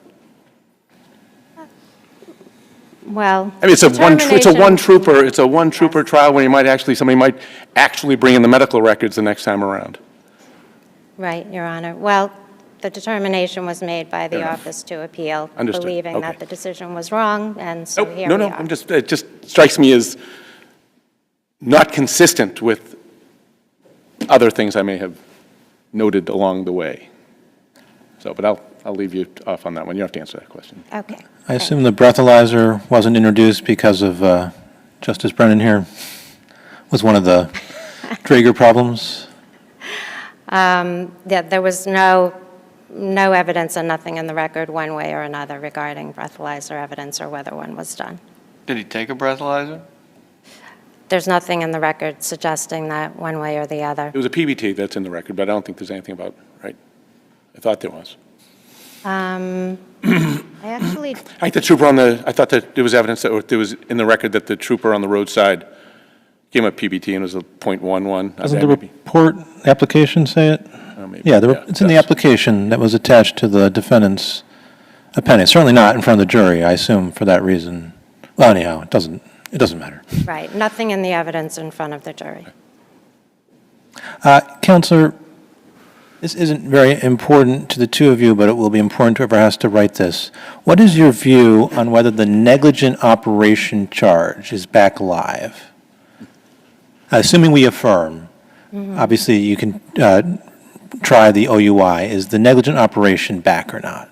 Well. I mean, it's a determination- one trooper trial where somebody might actually bring in the medical records the next time around. Right, Your Honor. Well, the determination was made by the Fair enough. Office to Appeal, Understood. believing Okay. that the decision was wrong, and so Nope, here no, we no, are. it just strikes me as not consistent with other things I may have noted along the way. So, but I'll leave you off on that one. You don't have to answer that question. Okay. I assume the breathalyzer wasn't introduced because of Justice Brennan here? Was one of the Draeger problems? Yeah, there was no evidence and nothing in the record one way or another regarding breathalyzer evidence or whether one was done. Did he take a breathalyzer? There's nothing in the record suggesting that one way or the other. It was a PBT that's in the record, but I don't think there's anything about, right? I thought there was. I actually, I thought that there was evidence that there was in the record that the trooper on the roadside gave him a PBT and it was a .11. Doesn't the report application say it? Maybe. Yeah, Yeah, it's in the it does. application that was attached to the defendant's appendix. Certainly not in front of the jury, I assume, for that reason. Well, anyhow, it doesn't matter. right, nothing in the evidence in front of the jury. Counselor, this isn't very important to the two of you, but it will be important to whoever has to write this. What is your view on whether the negligent operation charge is back live? Assuming we affirm, obviously you can try the OUI. Is the negligent operation back or not?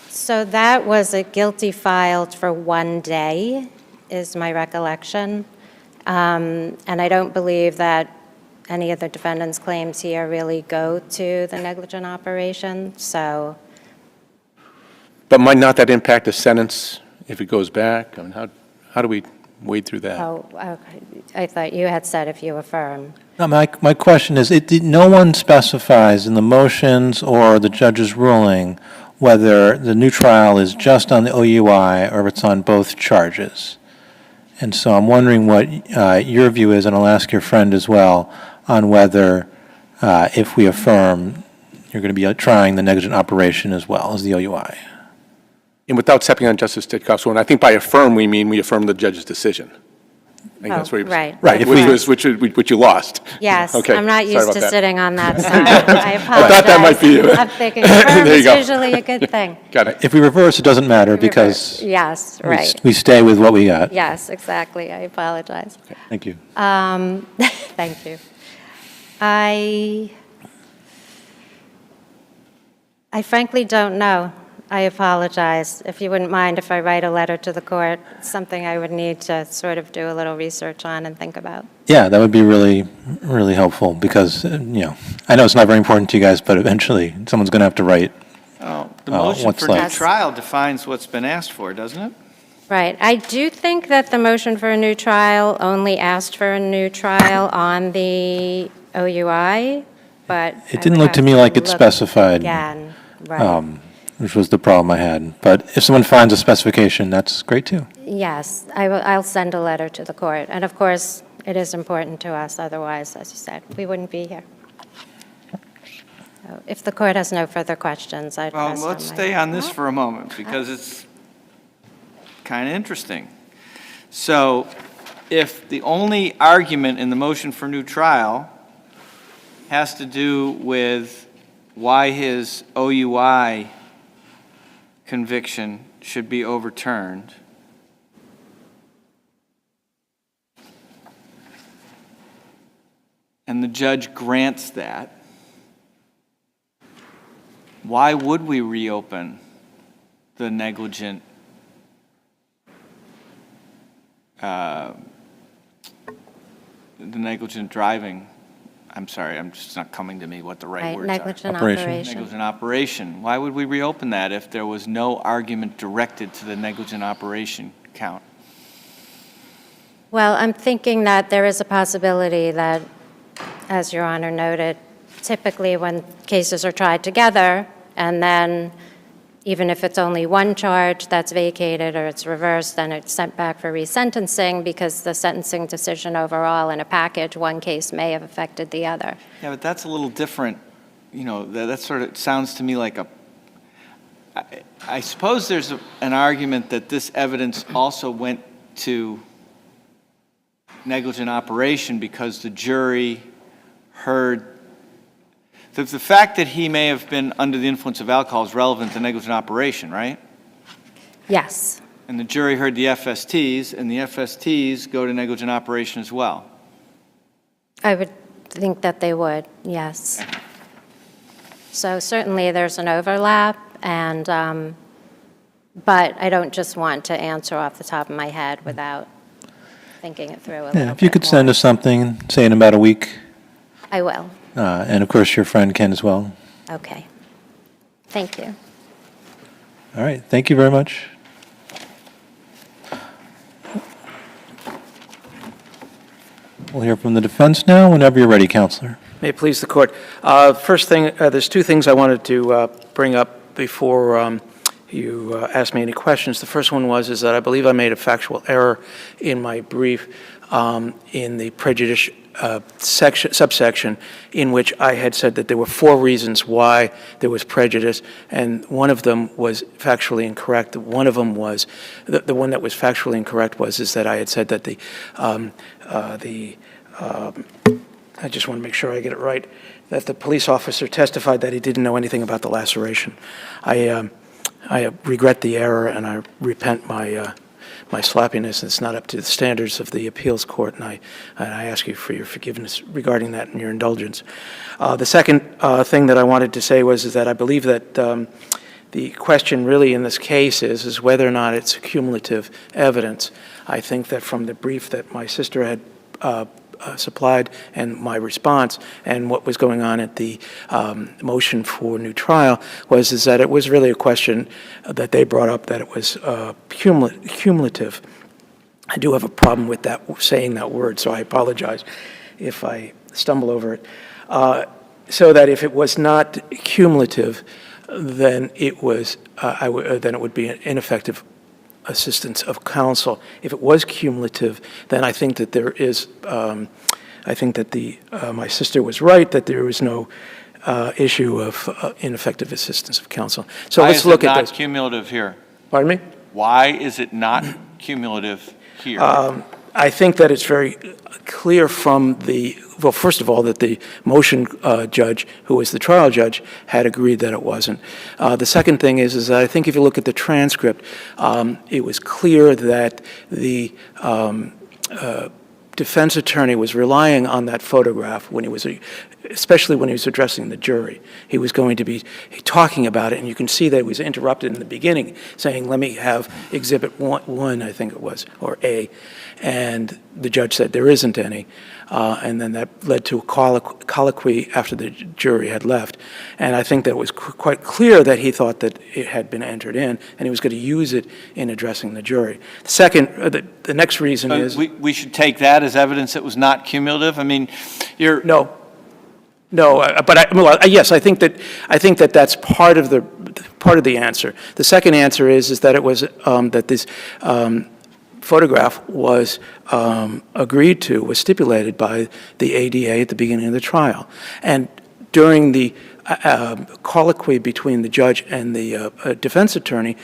So that was a guilty filed for 1 day, is my recollection. And I don't believe that any of the defendant's claims here really go to the negligent operation, so. But might not that impact a sentence if it goes back? I mean, how do we wade through that? Oh, okay. I thought you had said if you affirm. No, my question is, no one specifies in the motions or the judge's ruling whether the new trial is just on the OUI or if it's on both charges. And so I'm wondering what your view is, and I'll ask your friend as well, on whether, if we affirm, you're going to be trying the negligent operation as well as the OUI. And without stepping on Justice Titkoff's one, I think by affirm, we mean we affirm the judge's decision. I think that's where he was. Right. Right, if Which you lost. Yes, Okay, I'm not sorry used about to that. sitting on that side. I apologize. thought that might be you. I'm thinking affirm There you is go. usually a good thing. Got it. If we reverse, it doesn't matter because Yes, we right. we stay with what we got. Yes, exactly. I apologize. Thank you. Thank you. I frankly don't know. I apologize. If you wouldn't mind if I write a letter to the court, it's something I would need to sort of do a little research on and think about. Yeah, that would be really, really helpful because, I know it's not very important to you guys, but eventually someone's going to have to write. Oh, the motion what's for new left? trial defines what's been asked for, doesn't it? Right. I do think that the motion for a new trial only asked for a new trial on the OUI, but. It didn't look to me like it specified. Again, right. Which was the problem I had. But if someone finds a specification, that's great too. Yes, I'll send a letter to the court. And of course, it is important to us, otherwise, as you said, we wouldn't be here. So if the court has no further questions, I'd Well, rest on let's my- stay on this for a moment because it's kind of interesting. So if the only argument in the motion for new trial has to do with why his OUI conviction should be overturned, and the judge grants that, why would we reopen the negligent driving? I'm sorry, I'm just not coming to me what the right Right, words are. negligent Operation. operation. Negligent operation. Why would we reopen that if there was no argument directed to the negligent operation count? Well, I'm thinking that there is a possibility that, as Your Honor noted, typically when cases are tried together, and then even if it's only one charge that's vacated or it's reversed, then it's sent back for resentencing because the sentencing decision overall in a package, one case may have affected the other. Yeah, but that's a little different. That sort of sounds to me like I suppose there's an argument that this evidence also went to negligent operation because the jury heard, the fact that he may have been under the influence of alcohol is relevant to negligent operation, right? Yes. And the jury heard the FSTs, and the FSTs go to negligent operation as well. I would think that they would, yes. So certainly there's an overlap, and, but I don't just want to answer off the top of my head without thinking it through a little bit Yeah, if you could send more. us something, say in about a week, I will. and of course your friend can as well. Okay. Thank you. All right, thank you very much. We'll hear from the defense now, whenever you're ready, Counselor. May it please the court. First thing, there's two things I wanted to bring up before you ask me any questions. The first one is that I believe I made a factual error in my brief in the prejudice subsection, in which I had said that there were 4 reasons why there was prejudice, and one of them was factually incorrect. One of them was, the one that was factually incorrect is that I had said that I just want to make sure I get it right, that the police officer testified that he didn't know anything about the laceration. I regret the error, and I repent my sloppiness. It's not up to the standards of the appeals court, and I ask you for your forgiveness regarding that and your indulgence. The second thing that I wanted to say is that I believe that the question really in this case is whether or not it's cumulative evidence. I think that from the brief that my sister had supplied and my response and what was going on at the motion for new trial is that it was really a question that they brought up, that it was cumulative. I do have a problem with that, saying that word, so I apologize if I stumble over it. So that if it was not cumulative, then it was then it would be an ineffective assistance of counsel. If it was cumulative, then I think that there is, I think that my sister was right, that there was no issue of ineffective assistance of counsel. So let's look at Why is it those. not cumulative here? Pardon me? Why is it not cumulative here? I think that it's very clear from well, first of all, that the motion judge, who was the trial judge, had agreed that it wasn't. The second thing is that I think if you look at the transcript, it was clear that the defense attorney was relying on that photograph when he was, especially when he was addressing the jury. He was going to be talking about it, and you can see that he was interrupted in the beginning, saying, let me have exhibit one, I think it was, or A, and the judge said there isn't any, and then that led to a colloquy after the jury had left, and I think that it was quite clear that he thought that it had been entered in, and he was going to use it in addressing the jury. Second, the next reason is... We should take that as evidence it was not cumulative? I mean, you're... No, but yes, I think that that's part of the answer. The second answer is that it was that this photograph was agreed to, was stipulated by the ADA at the beginning of the trial, and during the colloquy between the judge and the defense attorney,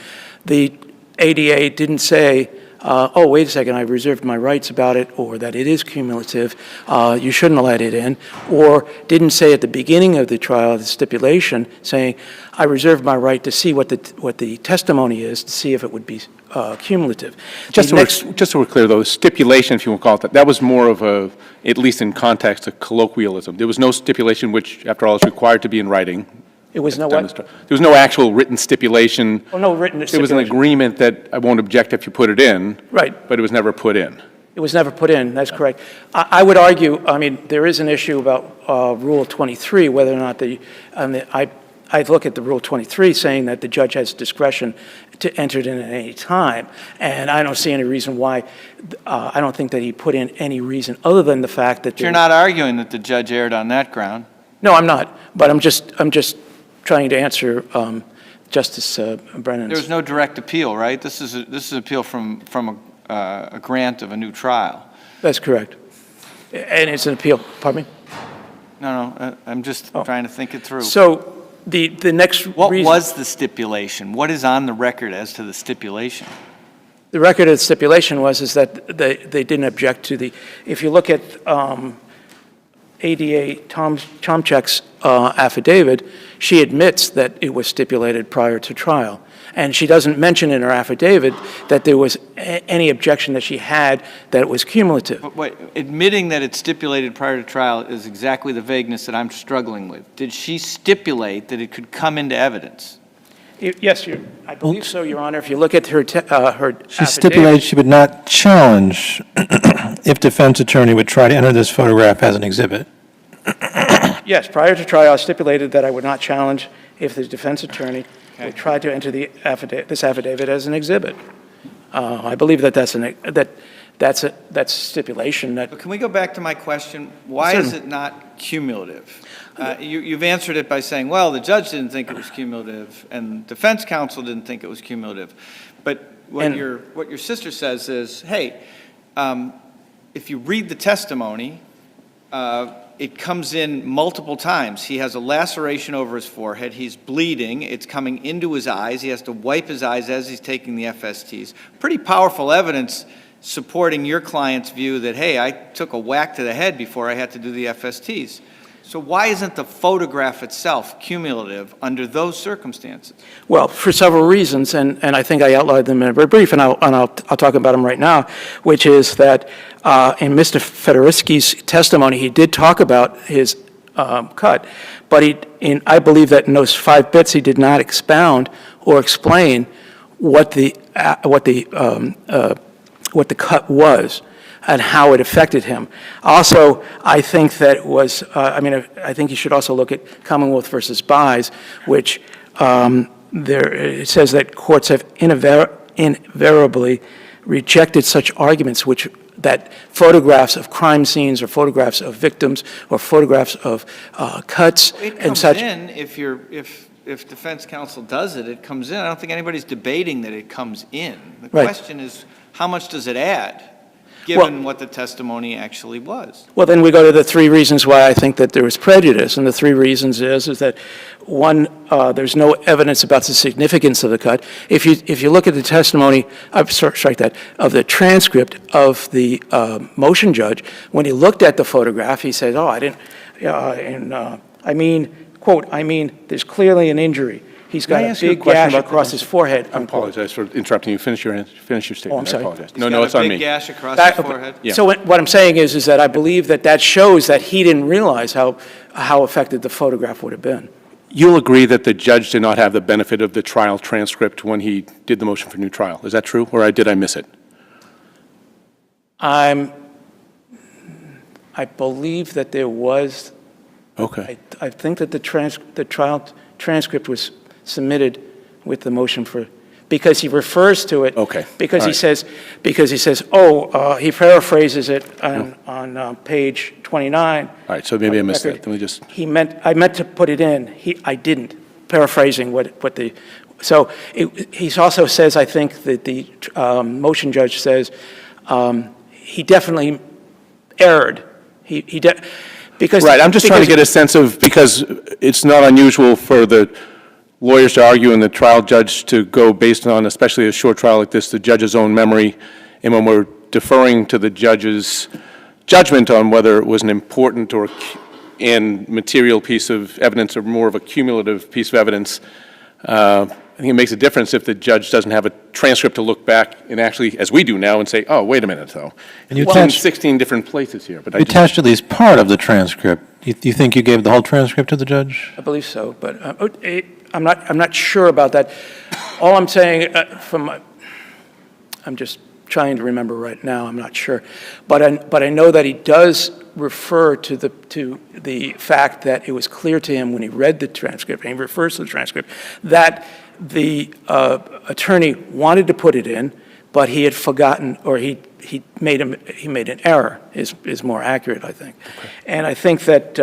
the ADA didn't say, oh, wait a second, I reserved my rights about it, or that it is cumulative, you shouldn't have let it in, or didn't say at the beginning of the trial, the stipulation, saying, I reserved my right to see what the testimony is, to see if it would be cumulative. Just so we're clear, though, stipulation, if you want to call it that, that was more of a, at least in context, a colloquialism. There was no stipulation, which, after all, is required to be in writing. It was no what? There was no actual written stipulation. Oh, no written stipulation. There was an agreement that I won't object if you put it in. Right. But it was never put in. It was never put in, that's correct. I would argue, I mean, there is an issue about Rule 23, whether or not I look at the Rule 23 saying that the judge has discretion to enter it in at any time, and I don't see any reason why, I don't think that he put in any reason other than the fact that... You're not arguing that the judge erred on that ground. No, I'm not, but I'm just trying to answer Justice Brennan's... There was no direct appeal, right? This is an appeal from a grant of a new trial. That's correct. And it's an appeal, pardon me? No, I'm just trying to think it through. So the next What reason. was the stipulation? What is on the record as to the stipulation? The record of the stipulation is that they didn't object to if you look at ADA Tomczak's affidavit, she admits that it was stipulated prior to trial. And she doesn't mention in her affidavit that there was any objection that she had that it was cumulative. But wait, admitting that it's stipulated prior to trial is exactly the vagueness that I'm struggling with. Did she stipulate that it could come into evidence? Yes, I believe so, Your Honor. If you look at her affidavit. She stipulated she would not challenge if defense attorney would try to enter this photograph as an exhibit. Yes, prior to trial, I stipulated that I would not challenge if the defense attorney would try to enter this affidavit as an exhibit. I believe that that's stipulation. But can we go back to my question? Why is it not cumulative? You've answered it by saying, well, the judge didn't think it was cumulative, and defense counsel didn't think it was cumulative. But what your sister says is, hey, if you read the testimony, it comes in multiple times. He has a laceration over his forehead. He's bleeding. It's coming into his eyes. He has to wipe his eyes as he's taking the FSTs. Pretty powerful evidence supporting your client's view that, hey, I took a whack to the head before I had to do the FSTs. So why isn't the photograph itself cumulative under those circumstances? Well, for several reasons, and I think I outlined them in a very brief, and I'll talk about them right now, which is that in Mr. Federiski's testimony, he did talk about his cut, but I believe that in those 5 bits, he did not expound or explain what the cut was and how it affected him. Also, I think that it was, I think you should also look at Commonwealth versus Buys, which it says that courts have invariably rejected such arguments that photographs of crime scenes or photographs of victims or photographs of cuts and such. It comes in if defense counsel does it, it comes in. I don't think anybody's debating that it comes in. The question is, how much does it add, given what the testimony actually was? Well, then we go to the 3 reasons why I think that there was prejudice, and the 3 reasons is that, one, there's no evidence about the significance of the cut. If you look at the testimony, of the transcript of the motion judge, when he looked at the photograph, he said, there's clearly an injury. He's got a big gash across his forehead. I apologize for interrupting you. Finish your statement. Oh, I'm sorry. I apologize. No, it's on me. Big gash across his forehead. Yeah. So what I'm saying is that I believe that shows that he didn't realize how affected the photograph would have been. You'll agree that the judge did not have the benefit of the trial transcript when he did the motion for new trial. Is that true, or did I miss it? I believe that there was. Okay. I think that the trial transcript was submitted with the motion because he refers to it. Okay. Because he says, he paraphrases it on page 29. All right, so maybe I missed that. Let me just. I meant to put it in. I didn't. Paraphrasing so he also says, I think that the motion judge says he definitely erred. Right, I'm just trying to get a sense of, because it's not unusual for the lawyers to argue and the trial judge to go based on, especially a short trial like this, the judge's own memory, and when we're deferring to the judge's judgment on whether it was an important and material piece of evidence or more of a cumulative piece of evidence, I think it makes a difference if the judge doesn't have a transcript to look back and actually, as we do now, and say, oh, wait a minute, though. And you It's in 16 different places here. But You attached at least part of the transcript. Do you think you gave the whole transcript to the judge? I believe so, but I'm not sure about that. All I'm saying I'm just trying to remember right now. I'm not sure, but I know that he does refer to the fact that it was clear to him when he read the transcript, and he refers to the transcript, that the attorney wanted to put it in, but he had forgotten, or he made an error. Is more accurate, I think. Okay. And I think that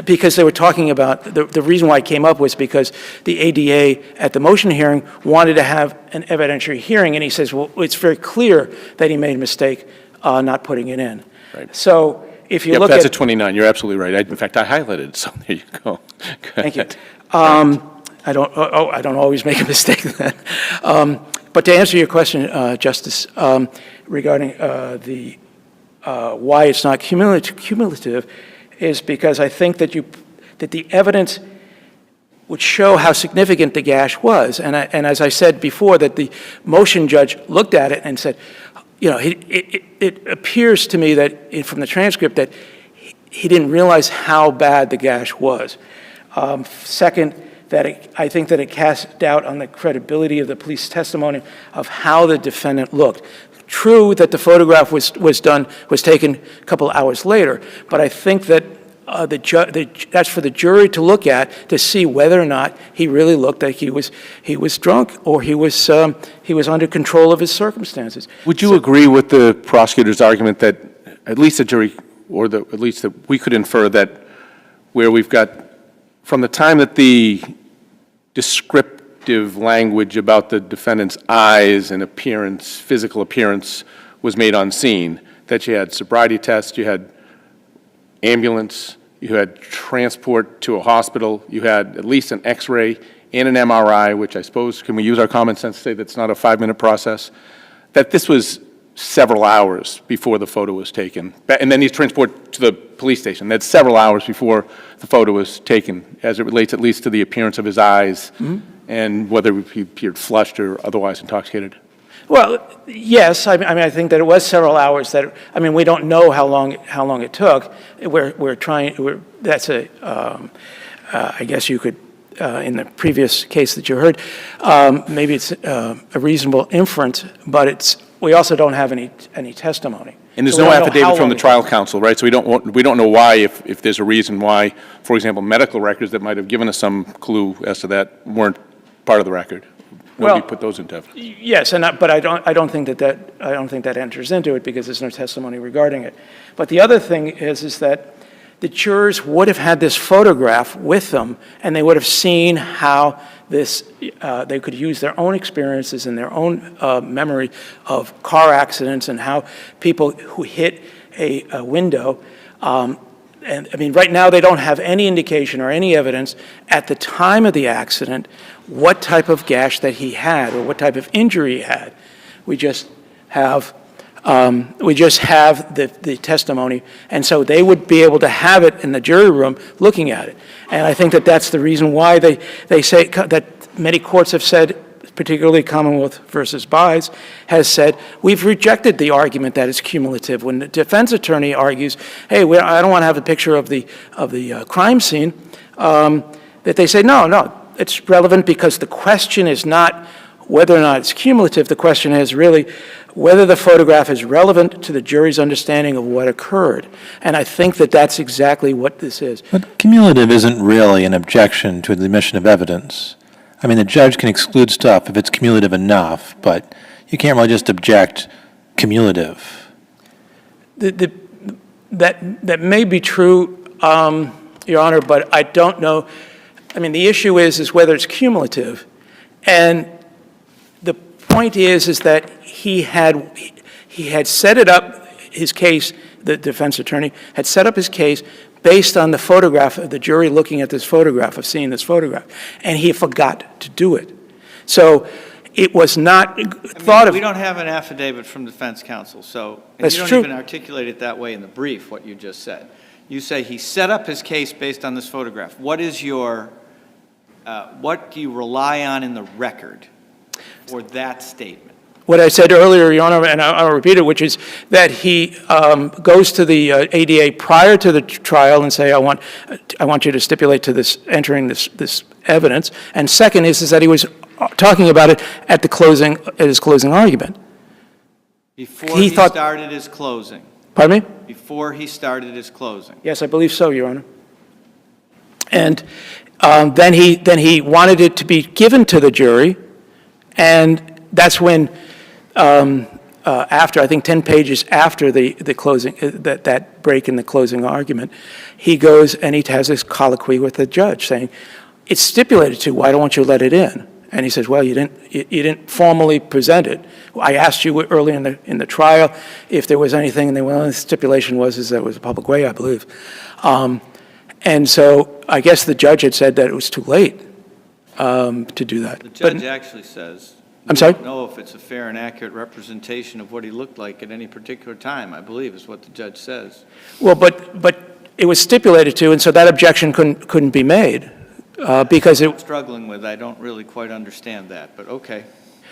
because they were talking about the reason why it came up was because the ADA at the motion hearing wanted to have an evidentiary hearing, and he says, well, it's very clear that he made a mistake not putting it in. Right. So if you look that's at... a 29. You're absolutely right. In fact, I highlighted it, so there you go. Thank you. I don't always make a mistake then. But to answer your question, Justice, regarding the why it's not cumulative, is because I think that the evidence would show how significant the gash was, and as I said before, that the motion judge looked at it and said, you know, it appears to me that from the transcript that he didn't realize how bad the gash was. Second, I think that it casts doubt on the credibility of the police testimony of how the defendant looked. True that the photograph was taken a couple hours later, but I think that that's for the jury to look at to see whether or not he really looked like he was drunk or he was under control of his circumstances. Would you agree with the prosecutor's argument that at least the jury, or at least that we could infer that where we've got, from the time that the descriptive language about the defendant's eyes and appearance, physical appearance, was made on scene, that you had sobriety tests, you had ambulance, you had transport to a hospital, you had at least an X-ray and an MRI, which I suppose, can we use our common sense to say that's not a 5-minute process, that this was several hours before the photo was taken. And then he's transported to the police station. That's several hours before the photo was taken, as it relates at least to the appearance of his eyes and whether he appeared flushed or otherwise intoxicated. Well, yes. I mean, I think that it was several hours. We don't know how long it took. That's I guess you could, in the previous case that you heard, maybe it's a reasonable inference, but we also don't have any testimony. And there's no affidavit from the trial counsel, right? So we don't know why, if there's a reason why, for example, medical records that might have given us some clue as to that weren't part of the record. Nobody put those into evidence. Yes, but I don't think that enters into it because there's no testimony regarding it. But the other thing is that the jurors would have had this photograph with them, and they would have seen how they could use their own experiences and their own memory of car accidents and how people who hit a window. And I mean, right now they don't have any indication or any evidence at the time of the accident what type of gash that he had or what type of injury he had. We just have the testimony, and so they would be able to have it in the jury room looking at it. And I think that that's the reason why they say that many courts have said, particularly Commonwealth versus Byes, has said, we've rejected the argument that it's cumulative. When the defense attorney argues, hey, I don't want to have a picture of the crime scene, that they say, no, it's relevant because the question is not whether or not it's cumulative. The question is really whether the photograph is relevant to the jury's understanding of what occurred. And I think that that's exactly what this is. But cumulative isn't really an objection to the admission of evidence. I mean, the judge can exclude stuff if it's cumulative enough, but you can't really just object cumulative. That may be true, Your Honor, but I don't know. I mean, the issue is whether it's cumulative. And the point is that he had set it up, his case, the defense attorney had set up his case based on the photograph of the jury looking at this photograph, of seeing this photograph, and he forgot to do it. So it was not thought of. We don't have an affidavit from defense counsel, so That's you don't true. even articulate it that way in the brief, what you just said. You say he set up his case based on this photograph. What is what do you rely on in the record for that statement? What I said earlier, Your Honor, and I'll repeat it, which is that he goes to the ADA prior to the trial and say, I want you to stipulate to this, entering this evidence. And second is that he was talking about it at his closing argument. Before he started his closing. Pardon me? Before he started his closing. Yes, I believe so, Your Honor. And then he wanted it to be given to the jury, and that's when, after, I think 10 pages after the closing, that break in the closing argument, he goes and he has this colloquy with the judge saying, it's stipulated to, why don't you let it in? And he says, well, you didn't formally present it. I asked you early in the trial if there was anything, and the stipulation was that it was a public way, I believe. And so I guess the judge had said that it was too late to do that. The But- judge actually says. I'm sorry? We don't know if it's a fair and accurate representation of what he looked like at any particular time, I believe, is what the judge says. Well, but it was stipulated to, and so that objection couldn't be made, because I'm it, struggling with, I don't really quite understand that, but okay.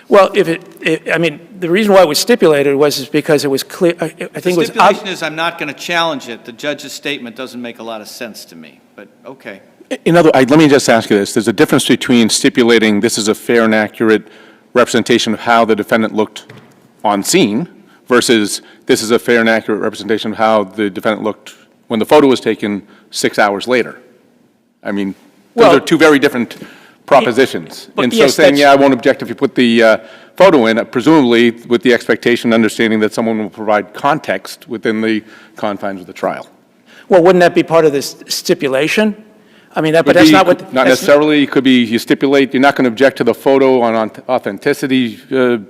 well, I mean, the reason why it was stipulated is because it was clear, I think it was. The stipulation is I'm not going to challenge it. The judge's statement doesn't make a lot of sense to me, but okay. Let me just ask you this. There's a difference between stipulating this is a fair and accurate representation of how the defendant looked on scene versus this is a fair and accurate representation of how the defendant looked when the photo was taken 6 hours later. I mean, those Well- are two very different propositions. But And so yes, saying, that's- yeah, I won't object if you put the photo in, presumably with the expectation, understanding that someone will provide context within the confines of the trial. Well, wouldn't that be part of this stipulation? I mean, but Would that's be- not what. Not that's- necessarily, it could be you stipulate, you're not going to object to the photo on authenticity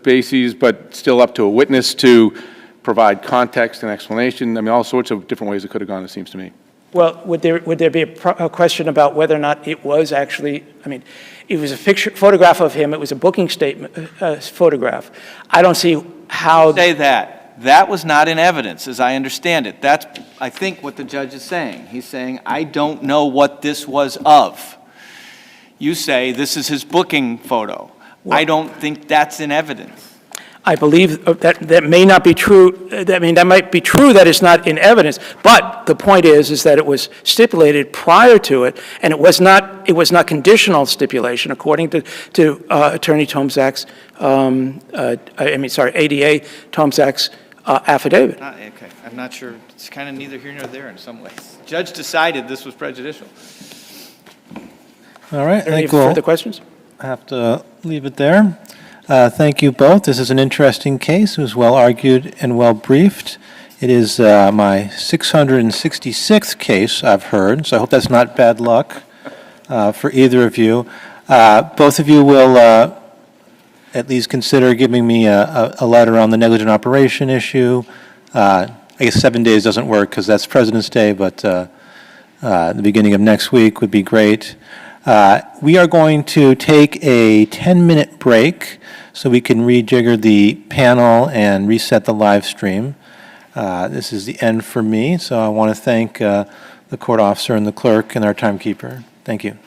bases, but still up to a witness to provide context and explanation. I mean, all sorts of different ways it could have gone, it seems to me. Well, would there be a question about whether or not it was actually, I mean, it was a photograph of him, it was a booking statement, photograph. I don't see how. Say that. That was not in evidence, as I understand it. That's, I think, what the judge is saying. He's saying, I don't know what this was of. You say, this is his booking photo. I don't think that's in evidence. I believe that may not be true. I mean, that might be true that it's not in evidence, but the point is that it was stipulated prior to it, and it was not conditional stipulation according to Attorney Tomczak's, ADA Tomczak's affidavit. Okay, I'm not sure. It's kind of neither here nor there in some ways. Judge decided this was prejudicial. All right, I Any think we'll further questions? have to leave it there. Thank you both. This is an interesting case. It was well argued and well briefed. It is my 666th case I've heard, so I hope that's not bad luck for either of you. Both of you will at least consider giving me a letter on the negligent operation issue. I guess 7 days doesn't work because that's President's Day, but the beginning of next week would be great. We are going to take a 10-minute break so we can rejigger the panel and reset the live stream. This is the end for me, so I want to thank the court officer and the clerk and our timekeeper. Thank you.